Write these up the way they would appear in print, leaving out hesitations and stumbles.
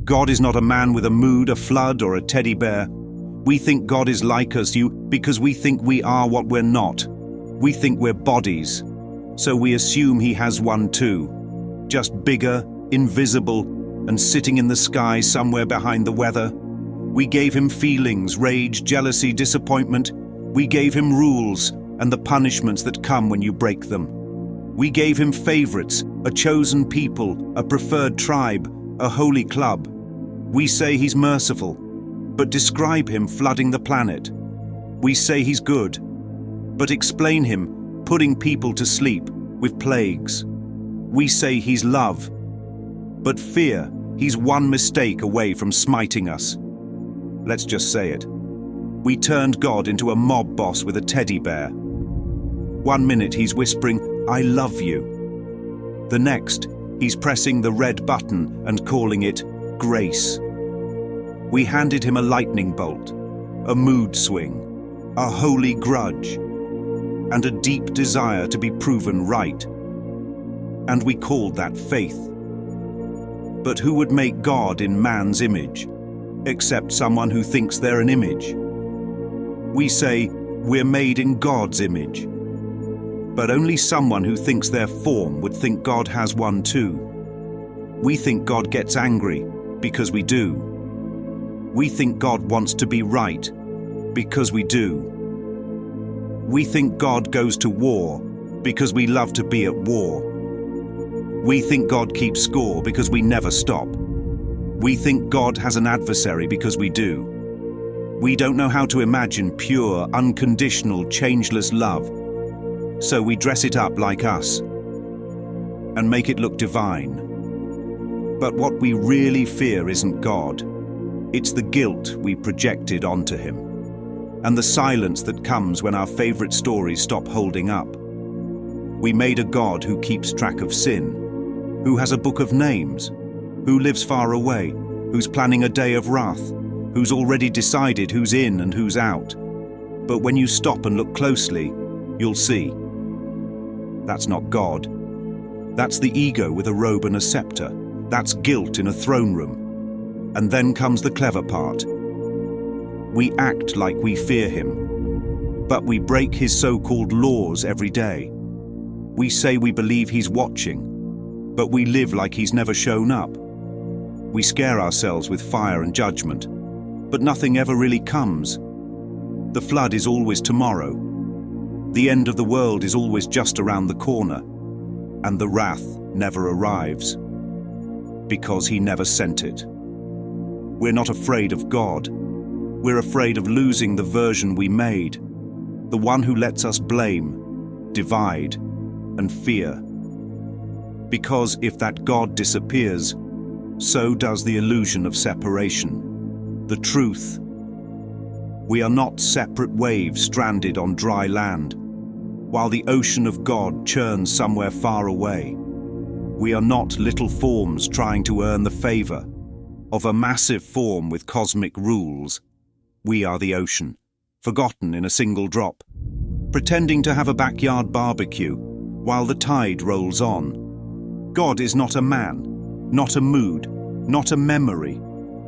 God is not a man with a mood, a flood, or a teddy bear. We think God is like us because we think we are what we're not. We think we're bodies, so we assume he has one too, just bigger, invisible, and sitting in the sky somewhere behind the weather. We gave him feelings, rage, jealousy, disappointment. We gave him rules and the punishments that come when you break them. We gave him favorites, a chosen people, a preferred tribe, a holy club. We say he's merciful, but describe him flooding the planet. We say he's good, but explain him putting people to sleep with plagues. We say he's love, but fear he's one mistake away from smiting us. Let's just say it. We turned God into a mob boss with a teddy bear. 1 minute he's whispering, "I love you." The next, he's pressing the red button and calling it grace. We handed him a lightning bolt, a mood swing, a holy grudge, and a deep desire to be proven right. And we called that faith. But who would make God in man's image, except someone who thinks they're an image? We say we're made in God's image, but only someone who thinks their form would think God has one too. We think God gets angry, because we do. We think God wants to be right, because we do. We think God goes to war, because we love to be at war. We think God keeps score because we never stop. We think God has an adversary because we do. We don't know how to imagine pure, unconditional, changeless love. So we dress it up like us and make it look divine. But what we really fear isn't God. It's the guilt we projected onto him, and the silence that comes when our favorite stories stop holding up. We made a God who keeps track of sin, who has a book of names, who lives far away, who's planning a day of wrath, who's already decided who's in and who's out. But when you stop and look closely, you'll see. That's not God. That's the ego with a robe and a scepter. That's guilt in a throne room. And then comes the clever part. We act like we fear him, but we break his so-called laws every day. We say we believe he's watching, but we live like he's never shown up. We scare ourselves with fire and judgment, but nothing ever really comes. The flood is always tomorrow. The end of the world is always just around the corner, and the wrath never arrives, because he never sent it. We're not afraid of God. We're afraid of losing the version we made, the one who lets us blame, divide, and fear. Because if that God disappears, so does the illusion of separation, the truth. We are not separate waves stranded on dry land, while the ocean of God churns somewhere far away. We are not little forms trying to earn the favor of a massive form with cosmic rules. We are the ocean, forgotten in a single drop, pretending to have a backyard barbecue while the tide rolls on. God is not a man, not a mood, not a memory,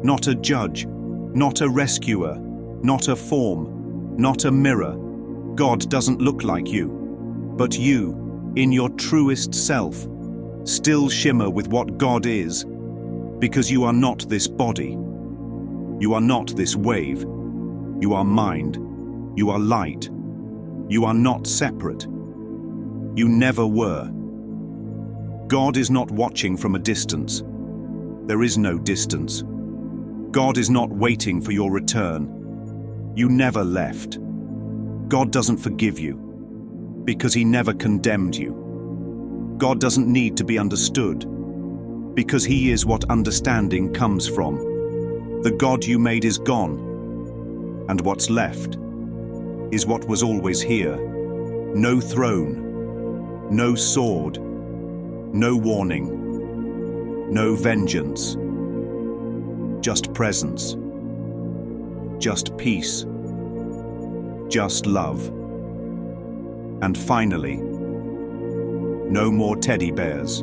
not a judge, not a rescuer, not a form, not a mirror. God doesn't look like you, but you, in your truest self, still shimmer with what God is, because you are not this body. You are not this wave. You are mind. You are light. You are not separate. You never were. God is not watching from a distance. There is no distance. God is not waiting for your return. You never left. God doesn't forgive you, because he never condemned you. God doesn't need to be understood, because he is what understanding comes from. The God you made is gone, and what's left is what was always here. No throne, no sword, no warning, no vengeance. Just presence, just peace, just love. And finally, no more teddy bears.